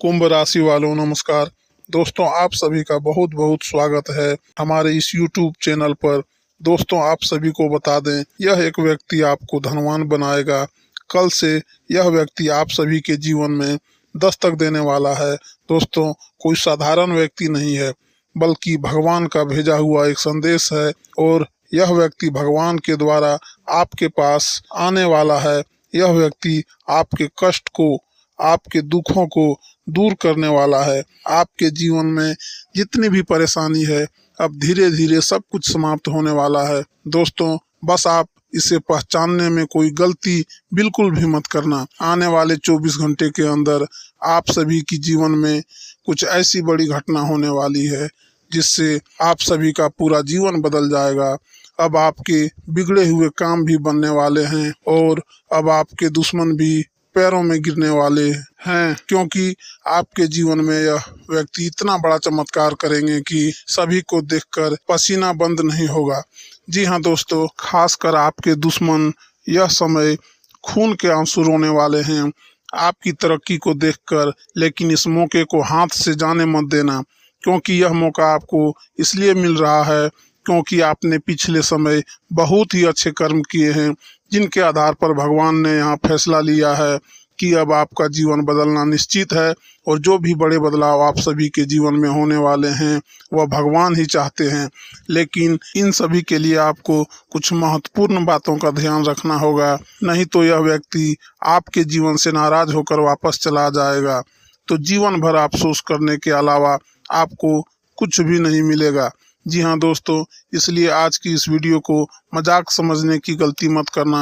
कुंभ राशि वालों नमस्कार। दोस्तों, आप सभी का बहुत बहुत स्वागत है हमारे इस YouTube चैनल पर। दोस्तों, आप सभी को बता दें, यह एक व्यक्ति आपको धनवान बनाएगा। कल से यह व्यक्ति आप सभी के जीवन में दस्तक देने वाला है। दोस्तों, कोई साधारण व्यक्ति नहीं है, बल्कि भगवान का भेजा हुआ एक संदेश है और यह व्यक्ति भगवान के द्वारा आपके पास आने वाला है। यह व्यक्ति आपके कष्ट को, आपके दुखों को दूर करने वाला है। आपके जीवन में जितनी भी परेशानी है, अब धीरे धीरे सब कुछ समाप्त होने वाला है। दोस्तों, बस आप इसे पहचानने में कोई गलती बिल्कुल भी मत करना। आने वाले 24 घंटे के अंदर आप सभी की जीवन में कुछ ऐसी बड़ी घटना होने वाली है जिससे आप सभी का पूरा जीवन बदल जाएगा। अब आपके बिगड़े हुए काम भी बनने वाले हैं और अब आपके दुश्मन भी पैरों में गिरने वाले हैं, क्योंकि आपके जीवन में यह व्यक्ति इतना बड़ा चमत्कार करेंगे कि सभी को देखकर पसीना बंद नहीं होगा। जी हाँ दोस्तों, खासकर आपके दुश्मन यह समय खून के आंसू रोने वाले हैं आपकी तरक्की को देखकर। लेकिन इस मौके को हाथ से जाने मत देना, क्योंकि यह मौका आपको इसलिए मिल रहा है क्योंकि आपने पिछले समय बहुत ही अच्छे कर्म किए हैं, जिनके आधार पर भगवान ने यहाँ फैसला लिया है कि अब आपका जीवन बदलना निश्चित है। और जो भी बड़े बदलाव आप सभी के जीवन में होने वाले हैं वह भगवान ही चाहते हैं। लेकिन इन सभी के लिए आपको कुछ महत्वपूर्ण बातों का ध्यान रखना होगा, नहीं तो यह व्यक्ति आपके जीवन से नाराज होकर वापस चला जाएगा। तो जीवन भर अफसोस करने के अलावा आपको कुछ भी नहीं मिलेगा। जी हाँ दोस्तों, इसलिए आज की इस वीडियो को मजाक समझने की गलती मत करना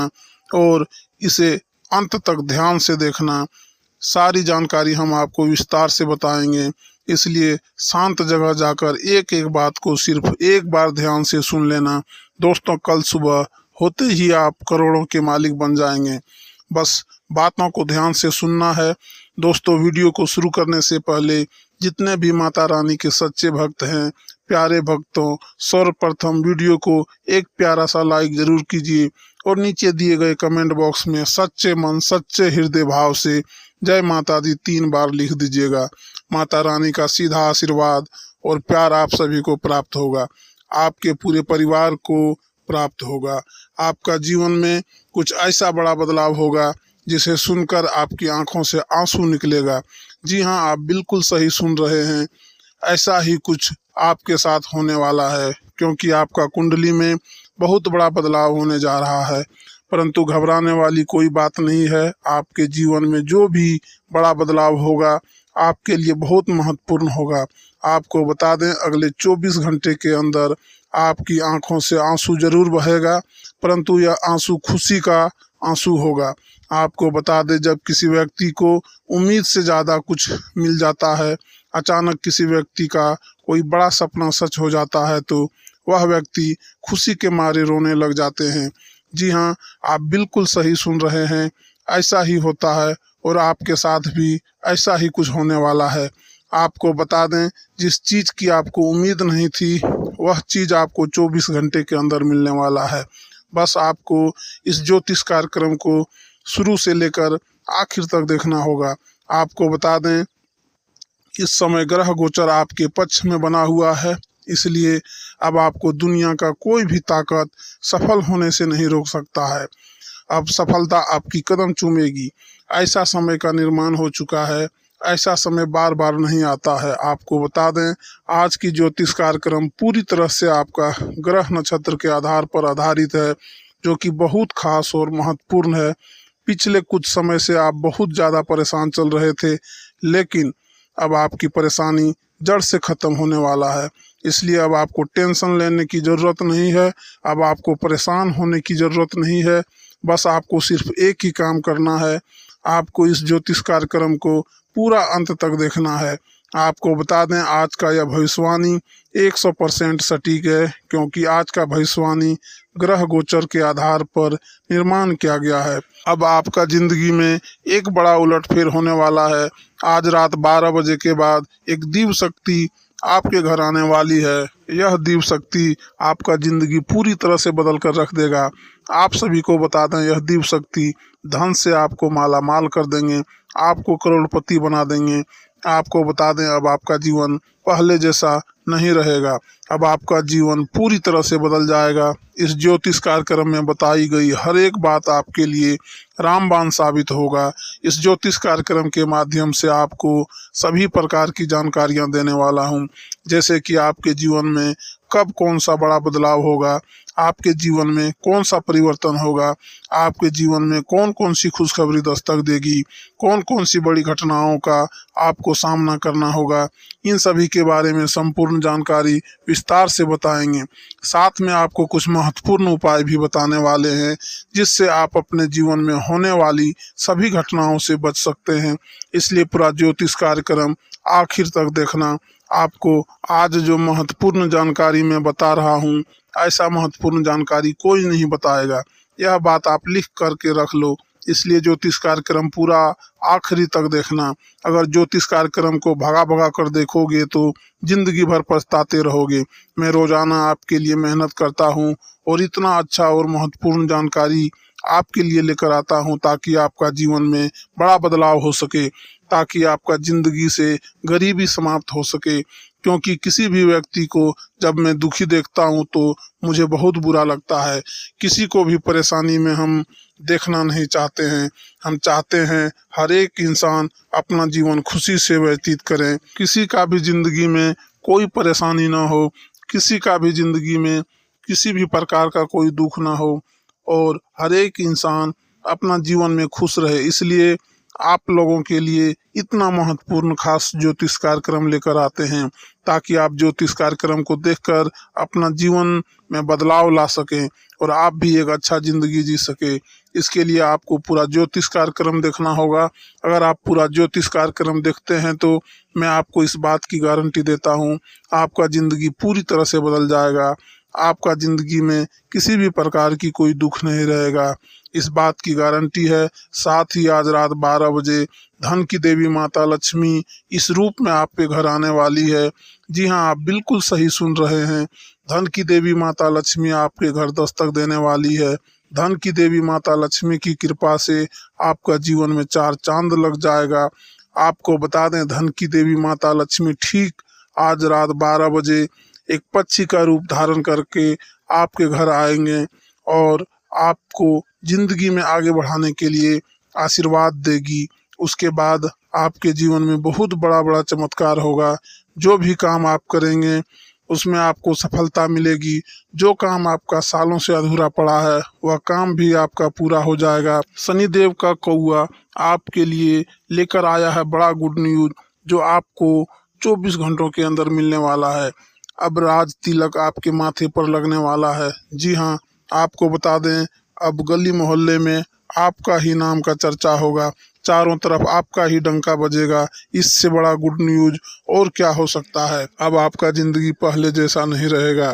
और इसे अंत तक ध्यान से देखना। सारी जानकारी हम आपको विस्तार से बताएंगे, इसलिए शांत जगह जाकर एक एक बात को सिर्फ एक बार ध्यान से सुन लेना। दोस्तों, कल सुबह होते ही आप करोड़ों के मालिक बन जाएंगे। बस बातों को ध्यान से सुनना है। दोस्तों, वीडियो को शुरू करने से पहले जितने भी माता रानी के सच्चे भक्त हैं, प्यारे भक्तों, सर्वप्रथम वीडियो को एक प्यारा सा लाइक जरूर कीजिए और नीचे दिए गए कमेंट बॉक्स में सच्चे मन सच्चे हृदय भाव से जय माता दी 3 बार लिख दीजिएगा। माता रानी का सीधा आशीर्वाद और प्यार आप सभी को प्राप्त होगा, आपके पूरे परिवार को प्राप्त होगा। आपका जीवन में कुछ ऐसा बड़ा बदलाव होगा जिसे सुनकर आपकी आंखों से आंसू निकलेगा। जी हाँ, आप बिल्कुल सही सुन रहे हैं, ऐसा ही कुछ आपके साथ होने वाला है, क्योंकि आपका कुंडली में बहुत बड़ा बदलाव होने जा रहा है। परंतु घबराने वाली कोई बात नहीं है। आपके जीवन में जो भी बड़ा बदलाव होगा आपके लिए बहुत महत्वपूर्ण होगा। आपको बता दें, अगले 24 घंटे के अंदर आपकी आंखों से आंसू जरूर बहेगा, परंतु यह आंसू खुशी का आंसू होगा। आपको बता दें, जब किसी व्यक्ति को उम्मीद से ज़्यादा कुछ मिल जाता है, अचानक किसी व्यक्ति का कोई बड़ा सपना सच हो जाता है, तो वह व्यक्ति खुशी के मारे रोने लग जाते हैं। जी हाँ, आप बिल्कुल सही सुन रहे हैं, ऐसा ही होता है और आपके साथ भी ऐसा ही कुछ होने वाला है। आपको बता दें, जिस चीज़ की आपको उम्मीद नहीं थी वह चीज़ आपको 24 घंटे के अंदर मिलने वाला है। बस आपको इस ज्योतिष कार्यक्रम को शुरू से लेकर आखिर तक देखना होगा। आपको बता दें, इस समय ग्रह गोचर आपके पक्ष में बना हुआ है, इसलिए अब आपको दुनिया का कोई भी ताकत सफल होने से नहीं रोक सकता है। अब सफलता आपकी कदम चूमेगी। ऐसा समय का निर्माण हो चुका है, ऐसा समय बार बार नहीं आता है। आपको बता दें, आज की ज्योतिष कार्यक्रम पूरी तरह से आपका ग्रह नक्षत्र के आधार पर आधारित है, जो कि बहुत खास और महत्वपूर्ण है। पिछले कुछ समय से आप बहुत ज़्यादा परेशान चल रहे थे, लेकिन अब आपकी परेशानी जड़ से ख़त्म होने वाला है। इसलिए अब आपको टेंशन लेने की ज़रूरत नहीं है, अब आपको परेशान होने की ज़रूरत नहीं है। बस आपको सिर्फ एक ही काम करना है, आपको इस ज्योतिष कार्यक्रम को पूरा अंत तक देखना है। आपको बता दें, आज का यह भविष्यवाणी 100% सटीक है, क्योंकि आज का भविष्यवाणी ग्रह गोचर के आधार पर निर्माण किया गया है। अब आपका जिंदगी में एक बड़ा उलटफेर होने वाला है। आज रात 12 बजे के बाद एक दिव्य शक्ति आपके घर आने वाली है। यह दिव्य शक्ति आपका जिंदगी पूरी तरह से बदल कर रख देगा। आप सभी को बता दें, यह दिव्य शक्ति धन से आपको माला माल कर देंगे, आपको करोड़पति बना देंगे। आपको बता दें, अब आपका जीवन पहले जैसा नहीं रहेगा। अब आपका जीवन पूरी तरह से बदल जाएगा। इस ज्योतिष कार्यक्रम में बताई गई हर एक बात आपके लिए रामबाण साबित होगा। इस ज्योतिष कार्यक्रम के माध्यम से आपको सभी प्रकार की जानकारियां देने वाला हूं, जैसे कि आपके जीवन में कब कौन सा बड़ा बदलाव होगा, आपके जीवन में कौन सा परिवर्तन होगा, आपके जीवन में कौन कौन सी खुशखबरी दस्तक देगी, कौन कौन सी बड़ी घटनाओं का आपको सामना करना होगा। इन सभी के बारे में संपूर्ण जानकारी विस्तार से बताएंगे। साथ में आपको कुछ महत्वपूर्ण उपाय भी बताने वाले हैं, जिससे आप अपने जीवन में होने वाली सभी घटनाओं से बच सकते हैं। इसलिए पूरा ज्योतिष कार्यक्रम आखिर तक देखना। आपको आज जो महत्वपूर्ण जानकारी मैं बता रहा हूँ, ऐसा महत्वपूर्ण जानकारी कोई नहीं बताएगा। यह बात आप लिख करके रख लो। इसलिए ज्योतिष कार्यक्रम पूरा आखिरी तक देखना। अगर ज्योतिष कार्यक्रम को भगा भगा कर देखोगे तो जिंदगी भर पछताते रहोगे। मैं रोजाना आपके लिए मेहनत करता हूँ और इतना अच्छा और महत्वपूर्ण जानकारी आपके लिए लेकर आता हूँ, ताकि आपका जीवन में बड़ा बदलाव हो सके, ताकि आपका जिंदगी से गरीबी समाप्त हो सके। क्योंकि किसी भी व्यक्ति को जब मैं दुखी देखता हूँ तो मुझे बहुत बुरा लगता है। किसी को भी परेशानी में हम देखना नहीं चाहते हैं। हम चाहते हैं हर एक इंसान अपना जीवन खुशी से व्यतीत करें, किसी का भी जिंदगी में कोई परेशानी ना हो, किसी का भी जिंदगी में किसी भी प्रकार का कोई दुख ना हो, और हर एक इंसान अपना जीवन में खुश रहे। इसलिए आप लोगों के लिए इतना महत्वपूर्ण खास ज्योतिष कार्यक्रम लेकर आते हैं, ताकि आप ज्योतिष कार्यक्रम को देखकर अपना जीवन में बदलाव ला सकें और आप भी एक अच्छा जिंदगी जी सके। इसके लिए आपको पूरा ज्योतिष कार्यक्रम देखना होगा। अगर आप पूरा ज्योतिष कार्यक्रम देखते हैं तो मैं आपको इस बात की गारंटी देता हूँ, आपका जिंदगी पूरी तरह से बदल जाएगा। आपका जिंदगी में किसी भी प्रकार की कोई दुख नहीं रहेगा, इस बात की गारंटी है। साथ ही आज रात 12 बजे धन की देवी माता लक्ष्मी इस रूप में आपके घर आने वाली है। जी हाँ, आप बिल्कुल सही सुन रहे हैं। धन की देवी माता लक्ष्मी आपके घर दस्तक देने वाली है। धन की देवी माता लक्ष्मी की कृपा से आपका जीवन में चार चांद लग जाएगा। आपको बता दें, धन की देवी माता लक्ष्मी ठीक आज रात 12 बजे एक पक्षी का रूप धारण करके आपके घर आएंगे और आपको जिंदगी में आगे बढ़ाने के लिए आशीर्वाद देगी। उसके बाद आपके जीवन में बहुत बड़ा बड़ा चमत्कार होगा। जो भी काम आप करेंगे उसमें आपको सफलता मिलेगी। जो काम आपका सालों से अधूरा पड़ा है वह काम भी आपका पूरा हो जाएगा। शनिदेव का कौआ आपके लिए लेकर आया है बड़ा गुड न्यूज, जो आपको 24 घंटों के अंदर मिलने वाला है। अब राज तिलक आपके माथे पर लगने वाला है। जी हाँ, आपको बता दें, अब गली मोहल्ले में आपका ही नाम का चर्चा होगा, चारों तरफ आपका ही डंका बजेगा। इससे बड़ा गुड न्यूज और क्या हो सकता है। अब आपका जिंदगी पहले जैसा नहीं रहेगा।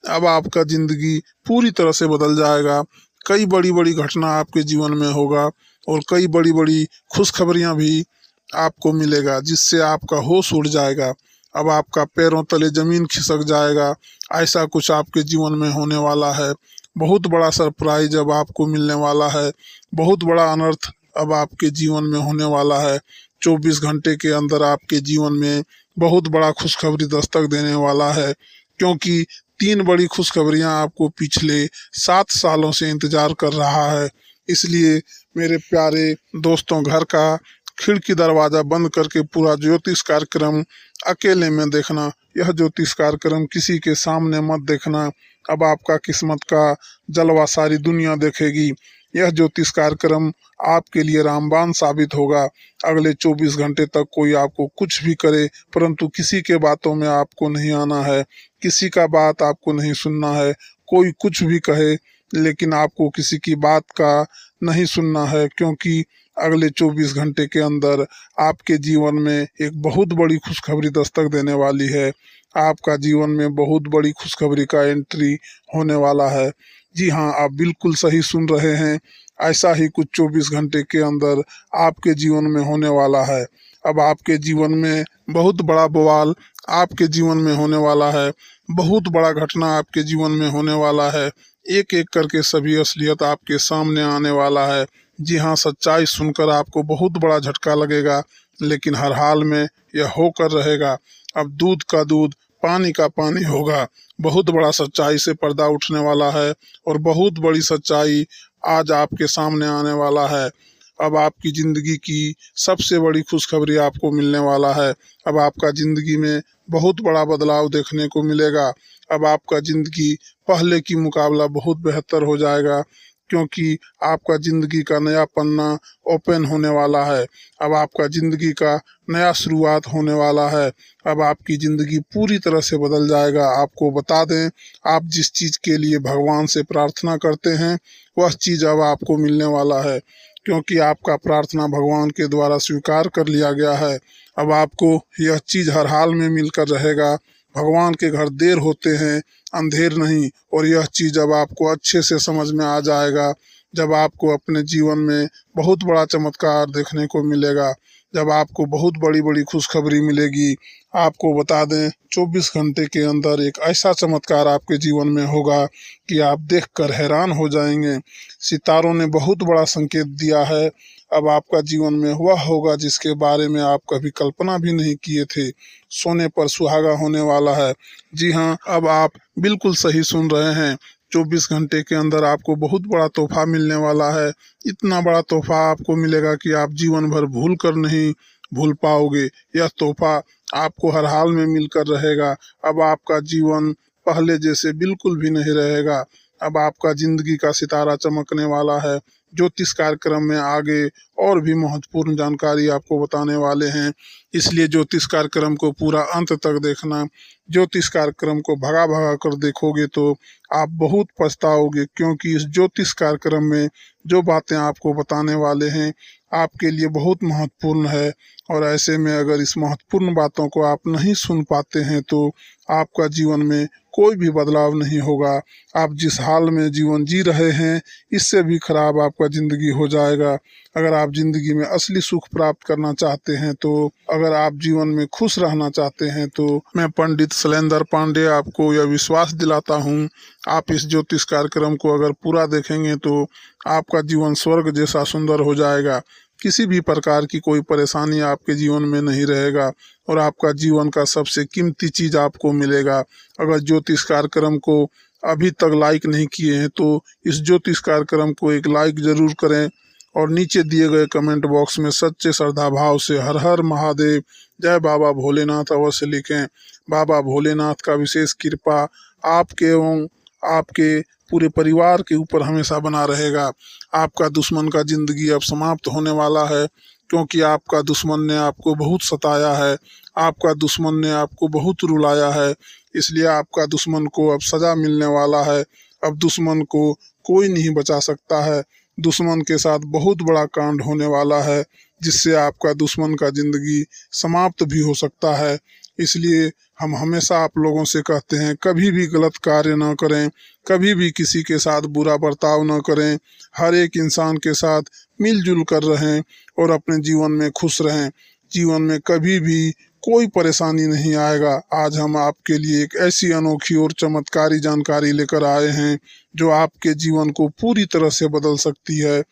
अब आपका जिंदगी पूरी तरह से बदल जाएगा। कई बड़ी बड़ी घटना आपके जीवन में होगा और कई बड़ी बड़ी खुशखबरियां भी आपको मिलेगा, जिससे आपका होश उड़ जाएगा। अब आपका पैरों तले जमीन खिसक जाएगा। ऐसा कुछ आपके जीवन में होने वाला है। बहुत बड़ा सरप्राइज अब आपको मिलने वाला है। बहुत बड़ा अनर्थ अब आपके जीवन में होने वाला है। 24 घंटे के अंदर आपके जीवन में बहुत बड़ा खुशखबरी दस्तक देने वाला है, क्योंकि 3 बड़ी खुशखबरियां आपको पिछले 7 सालों से इंतजार कर रहा है। इसलिए मेरे प्यारे दोस्तों, घर का खिड़की दरवाजा बंद करके पूरा ज्योतिष कार्यक्रम अकेले में देखना। यह ज्योतिष कार्यक्रम किसी के सामने मत देखना। अब आपका किस्मत का जलवा सारी दुनिया देखेगी। यह ज्योतिष कार्यक्रम आपके लिए रामबाण साबित होगा। अगले 24 घंटे तक कोई आपको कुछ भी करे, परंतु किसी के बातों में आपको नहीं आना है। किसी का बात आपको नहीं सुनना है। कोई कुछ भी कहे, लेकिन आपको किसी की बात का नहीं सुनना है, क्योंकि अगले 24 घंटे के अंदर आपके जीवन में एक बहुत बड़ी खुशखबरी दस्तक देने वाली है। आपका जीवन में बहुत बड़ी खुशखबरी का एंट्री होने वाला है। जी हाँ, आप बिल्कुल सही सुन रहे हैं। ऐसा ही कुछ 24 घंटे के अंदर आपके जीवन में होने वाला है। अब आपके जीवन में बहुत बड़ा बवाल आपके जीवन में होने वाला है। बहुत बड़ा घटना आपके जीवन में होने वाला है। एक एक करके सभी असलियत आपके सामने आने वाला है। जी हाँ, सच्चाई सुनकर आपको बहुत बड़ा झटका लगेगा। लेकिन हर हाल में यह होकर रहेगा। अब दूध का दूध, पानी का पानी होगा। बहुत बड़ा सच्चाई से पर्दा उठने वाला है और बहुत बड़ी सच्चाई आज आपके सामने आने वाला है। अब आपकी जिंदगी की सबसे बड़ी खुशखबरी आपको मिलने वाला है। अब आपका जिंदगी में बहुत बड़ा बदलाव देखने को मिलेगा। अब आपका जिंदगी पहले की मुकाबला बहुत बेहतर हो जाएगा, क्योंकि आपका जिंदगी का नया पन्ना ओपन होने वाला है। अब आपका जिंदगी का नया शुरुआत होने वाला है। अब आपकी जिंदगी पूरी तरह से बदल जाएगा। आपको बता दें, आप जिस चीज के लिए भगवान से प्रार्थना करते हैं वह चीज अब आपको मिलने वाला है, क्योंकि आपका प्रार्थना भगवान के द्वारा स्वीकार कर लिया गया है। अब आपको यह चीज हर हाल में मिलकर रहेगा। भगवान के घर देर होते हैं, अंधेर नहीं। और यह चीज अब आपको अच्छे से समझ में आ जाएगा जब आपको अपने जीवन में बहुत बड़ा चमत्कार देखने को मिलेगा, जब आपको बहुत बड़ी बड़ी खुशखबरी मिलेगी। आपको बता दें, 24 घंटे के अंदर एक ऐसा चमत्कार आपके जीवन में होगा कि आप देखकर हैरान हो जाएंगे। सितारों ने बहुत बड़ा संकेत दिया है। अब आपका जीवन में वह होगा जिसके बारे में आप कभी कल्पना भी नहीं किए थे। सोने पर सुहागा होने वाला है। जी हाँ, अब आप बिल्कुल सही सुन रहे हैं। 24 घंटे के अंदर आपको बहुत बड़ा तोहफा मिलने वाला है। इतना बड़ा तोहफा आपको मिलेगा कि आप जीवन भर भूल कर नहीं भूल पाओगे। यह तोहफा आपको हर हाल में मिलकर रहेगा। अब आपका जीवन पहले जैसे बिल्कुल भी नहीं रहेगा। अब आपका जिंदगी का सितारा चमकने वाला है। ज्योतिष कार्यक्रम में आगे और भी महत्वपूर्ण जानकारी आपको बताने वाले हैं, इसलिए ज्योतिष कार्यक्रम को पूरा अंत तक देखना। ज्योतिष कार्यक्रम को भगा भगा कर देखोगे तो आप बहुत पछताओगे, क्योंकि इस ज्योतिष कार्यक्रम में जो बातें आपको बताने वाले हैं आपके लिए बहुत महत्वपूर्ण है। और ऐसे में अगर इस महत्वपूर्ण बातों को आप नहीं सुन पाते हैं तो आपका जीवन में कोई भी बदलाव नहीं होगा। आप जिस हाल में जीवन जी रहे हैं इससे भी खराब आपका जिंदगी हो जाएगा। अगर आप जिंदगी में असली सुख प्राप्त करना चाहते हैं, तो अगर आप जीवन में खुश रहना चाहते हैं, तो मैं पंडित शैलेंद्र पांडे आपको यह विश्वास दिलाता हूँ, आप इस ज्योतिष कार्यक्रम को अगर पूरा देखेंगे तो आपका जीवन स्वर्ग जैसा सुंदर हो जाएगा। किसी भी प्रकार की कोई परेशानी आपके जीवन में नहीं रहेगा और आपका जीवन का सबसे कीमती चीज आपको मिलेगा। अगर ज्योतिष कार्यक्रम को अभी तक लाइक नहीं किए हैं तो इस ज्योतिष कार्यक्रम को एक लाइक जरूर करें और नीचे दिए गए कमेंट बॉक्स में सच्चे श्रद्धा भाव से हर हर महादेव, जय बाबा भोलेनाथ अवश्य लिखें। बाबा भोलेनाथ का विशेष कृपा आपके एवं आपके पूरे परिवार के ऊपर हमेशा बना रहेगा। आपका दुश्मन का जिंदगी अब समाप्त होने वाला है, क्योंकि आपका दुश्मन ने आपको बहुत सताया है, आपका दुश्मन ने आपको बहुत रुलाया है। इसलिए आपका दुश्मन को अब सजा मिलने वाला है। अब दुश्मन को कोई नहीं बचा सकता है। दुश्मन के साथ बहुत बड़ा कांड होने वाला है, जिससे आपका दुश्मन का जिंदगी समाप्त भी हो सकता है। इसलिए हम हमेशा आप लोगों से कहते हैं, कभी भी गलत कार्य न करें, कभी भी किसी के साथ बुरा बर्ताव न करें। हर एक इंसान के साथ मिलजुल कर रहें और अपने जीवन में खुश रहें। जीवन में कभी भी कोई परेशानी नहीं आएगा। आज हम आपके लिए एक ऐसी अनोखी और चमत्कारी जानकारी लेकर आए हैं जो आपके जीवन को पूरी तरह से बदल सकती है।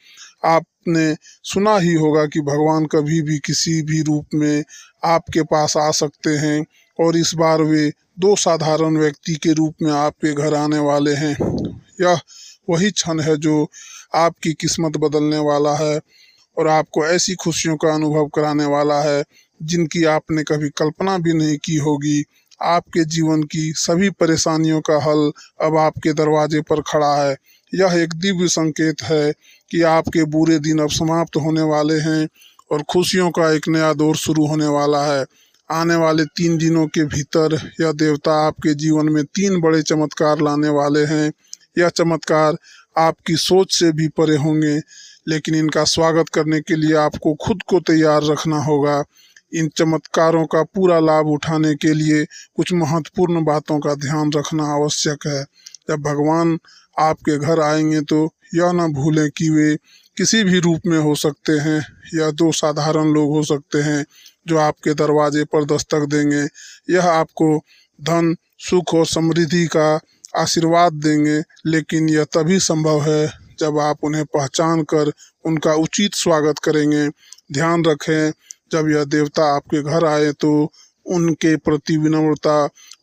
आपने सुना ही होगा कि भगवान कभी भी किसी भी रूप में आपके पास आ सकते हैं, और इस बार वे दो साधारण व्यक्ति के रूप में आपके घर आने वाले हैं। यह वही क्षण है जो आपकी किस्मत बदलने वाला है और आपको ऐसी खुशियों का अनुभव कराने वाला है जिनकी आपने कभी कल्पना भी नहीं की होगी। आपके जीवन की सभी परेशानियों का हल अब आपके दरवाजे पर खड़ा है। यह एक दिव्य संकेत है कि आपके बुरे दिन अब समाप्त होने वाले हैं और खुशियों का एक नया दौर शुरू होने वाला है। आने वाले 3 दिनों के भीतर यह देवता आपके जीवन में 3 बड़े चमत्कार लाने वाले हैं। यह चमत्कार आपकी सोच से भी परे होंगे, लेकिन इनका स्वागत करने के लिए आपको खुद को तैयार रखना होगा। इन चमत्कारों का पूरा लाभ उठाने के लिए कुछ महत्वपूर्ण बातों का ध्यान रखना आवश्यक है। जब भगवान आपके घर आएंगे तो यह न भूलें कि वे किसी भी रूप में हो सकते हैं या 2 साधारण लोग हो सकते हैं जो आपके दरवाजे पर दस्तक देंगे। यह आपको धन, सुख और समृद्धि का आशीर्वाद देंगे, लेकिन यह तभी संभव है जब आप उन्हें पहचान कर उनका उचित स्वागत करेंगे। ध्यान रखें, जब यह देवता आपके घर आए तो उनके प्रति विनम्रता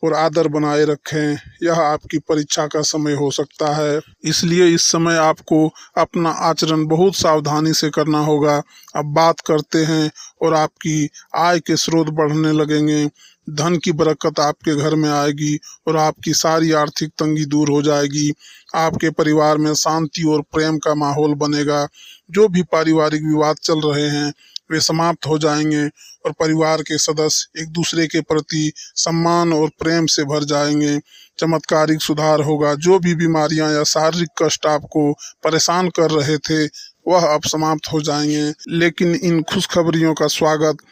और आदर बनाए रखें। यह आपकी परीक्षा का समय हो सकता है, इसलिए इस समय आपको अपना आचरण बहुत सावधानी से करना होगा। अब बात करते हैं और आपकी आय के स्रोत बढ़ने लगेंगे। धन की बरकत आपके घर में आएगी और आपकी सारी आर्थिक तंगी दूर हो जाएगी। आपके परिवार में शांति और प्रेम का माहौल बनेगा। जो भी पारिवारिक विवाद चल रहे हैं वे समाप्त हो जाएंगे और परिवार के सदस्य एक दूसरे के प्रति सम्मान और प्रेम से भर जाएंगे। चमत्कारिक सुधार होगा। जो भी बीमारियां या शारीरिक कष्ट आपको परेशान कर रहे थे वह अब समाप्त हो जाएंगे। लेकिन इन खुशखबरियों का स्वागत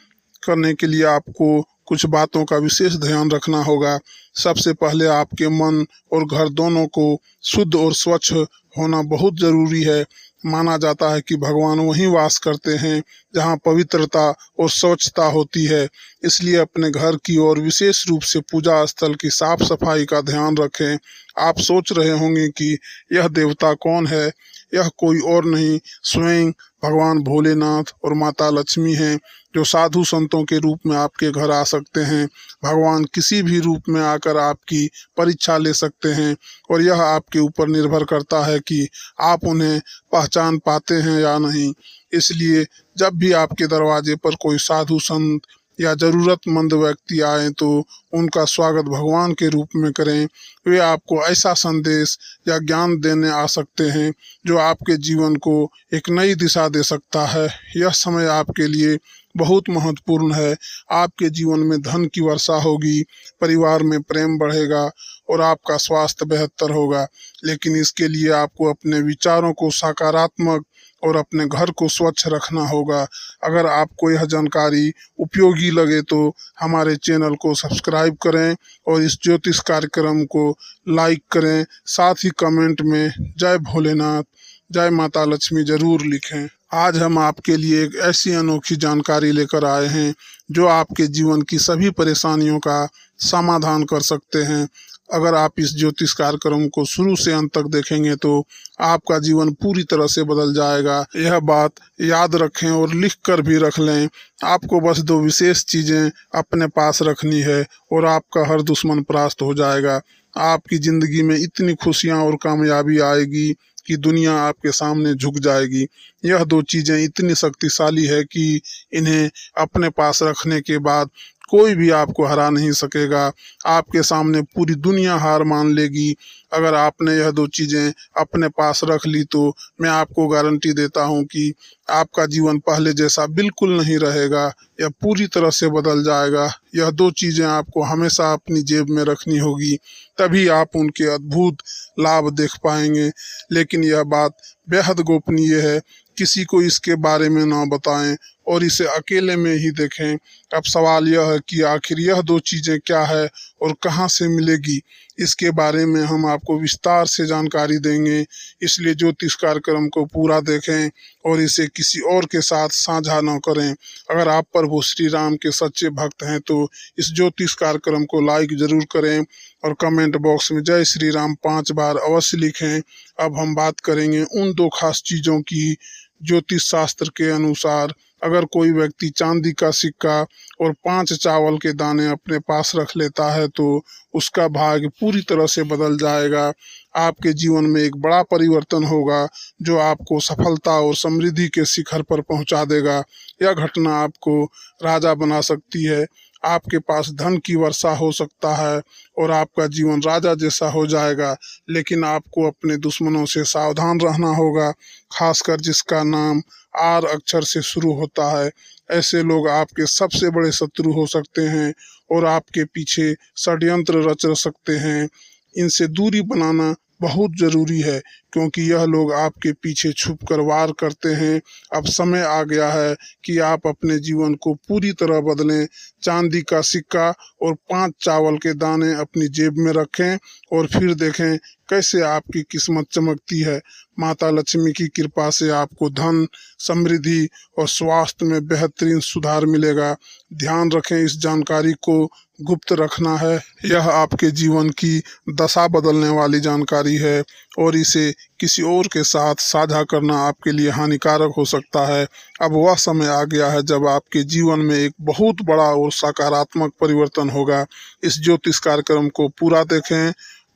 करने के लिए आपको कुछ बातों का विशेष ध्यान रखना होगा। सबसे पहले आपके मन और घर दोनों को शुद्ध और स्वच्छ होना बहुत जरूरी है। माना जाता है कि भगवान वहीं वास करते हैं जहां पवित्रता और स्वच्छता होती है। इसलिए अपने घर की और विशेष रूप से पूजा स्थल की साफ सफाई का ध्यान रखें। आप सोच रहे होंगे कि यह देवता कौन है। यह कोई और नहीं, स्वयं भगवान भोलेनाथ और माता लक्ष्मी हैं, जो साधु संतों के रूप में आपके घर आ सकते हैं। भगवान किसी भी रूप में आकर आपकी परीक्षा ले सकते हैं और यह आपके ऊपर निर्भर करता है कि आप उन्हें पहचान पाते हैं या नहीं। इसलिए जब भी आपके दरवाजे पर कोई साधु संत या जरूरतमंद व्यक्ति आए तो उनका स्वागत भगवान के रूप में करें। वे आपको ऐसा संदेश या ज्ञान देने आ सकते हैं जो आपके जीवन को एक नई दिशा दे सकता है। यह समय आपके लिए बहुत महत्वपूर्ण है। आपके जीवन में धन की वर्षा होगी, परिवार में प्रेम बढ़ेगा और आपका स्वास्थ्य बेहतर होगा। लेकिन इसके लिए आपको अपने विचारों को सकारात्मक और अपने घर को स्वच्छ रखना होगा। अगर आपको यह जानकारी उपयोगी लगे तो हमारे चैनल को सब्सक्राइब करें और इस ज्योतिष कार्यक्रम को लाइक करें। साथ ही कमेंट में जय भोलेनाथ, जय माता लक्ष्मी जरूर लिखें। आज हम आपके लिए एक ऐसी अनोखी जानकारी लेकर आए हैं जो आपके जीवन की सभी परेशानियों का समाधान कर सकते हैं। अगर आप इस ज्योतिष कार्यक्रम को शुरू से अंत तक देखेंगे तो आपका जीवन पूरी तरह से बदल जाएगा। यह बात याद रखें और लिख कर भी रख लें। आपको बस दो विशेष चीजें अपने पास रखनी है और आपका हर दुश्मन परास्त हो जाएगा। आपकी जिंदगी में इतनी खुशियां और कामयाबी आएगी कि दुनिया आपके सामने झुक जाएगी। यह दो चीजें इतनी शक्तिशाली है कि इन्हें अपने पास रखने के बाद कोई भी आपको हरा नहीं सकेगा। आपके सामने पूरी दुनिया हार मान लेगी। अगर आपने यह दो चीजें अपने पास रख ली तो मैं आपको गारंटी देता हूं कि आपका जीवन पहले जैसा बिल्कुल नहीं रहेगा। यह पूरी तरह से बदल जाएगा। यह दो चीजें आपको हमेशा अपनी जेब में रखनी होगी, तभी आप उनके अद्भुत लाभ देख पाएंगे। लेकिन यह बात बेहद गोपनीय है। किसी को इसके बारे में ना बताएं और इसे अकेले में ही देखें। अब सवाल यह है कि आखिर यह दो चीजें क्या है और कहां से मिलेगी। इसके बारे में हम आपको विस्तार से जानकारी देंगे। इसलिए ज्योतिष कार्यक्रम को पूरा देखें और इसे किसी और के साथ साझा न करें। अगर आप प्रभु श्री राम के सच्चे भक्त हैं तो इस ज्योतिष कार्यक्रम को लाइक जरूर करें और कमेंट बॉक्स में जय श्री राम 5 बार अवश्य लिखें। अब हम बात करेंगे उन दो खास चीजों की। ज्योतिष शास्त्र के अनुसार अगर कोई व्यक्ति चांदी का सिक्का और 5 चावल के दाने अपने पास रख लेता है तो उसका भाग्य पूरी तरह से बदल जाएगा। आपके जीवन में एक बड़ा परिवर्तन होगा जो आपको सफलता और समृद्धि के शिखर पर पहुंचा देगा। यह घटना आपको राजा बना सकती है। आपके पास धन की वर्षा हो सकता है और आपका जीवन राजा जैसा हो जाएगा। लेकिन आपको अपने दुश्मनों से सावधान रहना होगा, खासकर जिसका नाम आर अक्षर से शुरू होता है। ऐसे लोग आपके सबसे बड़े शत्रु हो सकते हैं और आपके पीछे षड्यंत्र रच सकते हैं। इनसे दूरी बनाना बहुत जरूरी है क्योंकि यह लोग आपके पीछे छुपकर वार करते हैं। अब समय आ गया है कि आप अपने जीवन को पूरी तरह बदलें। चांदी का सिक्का और 5 चावल के दाने अपनी जेब में रखें और फिर देखें कैसे आपकी किस्मत चमकती है। माता लक्ष्मी की कृपा से आपको धन, समृद्धि और स्वास्थ्य में बेहतरीन सुधार मिलेगा। ध्यान रखें, इस जानकारी को गुप्त रखना है। यह आपके जीवन की दशा बदलने वाली जानकारी है और इसे किसी और के साथ साझा करना आपके लिए हानिकारक हो सकता है। अब वह समय आ गया है जब आपके जीवन में एक बहुत बड़ा और सकारात्मक परिवर्तन होगा। इस ज्योतिष कार्यक्रम को पूरा देखें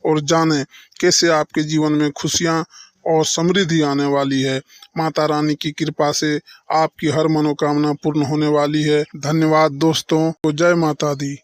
और जानें कैसे आपके जीवन में खुशियां और समृद्धि आने वाली है। माता रानी की कृपा से आपकी हर मनोकामना पूर्ण होने वाली है। धन्यवाद दोस्तों। जय माता दी।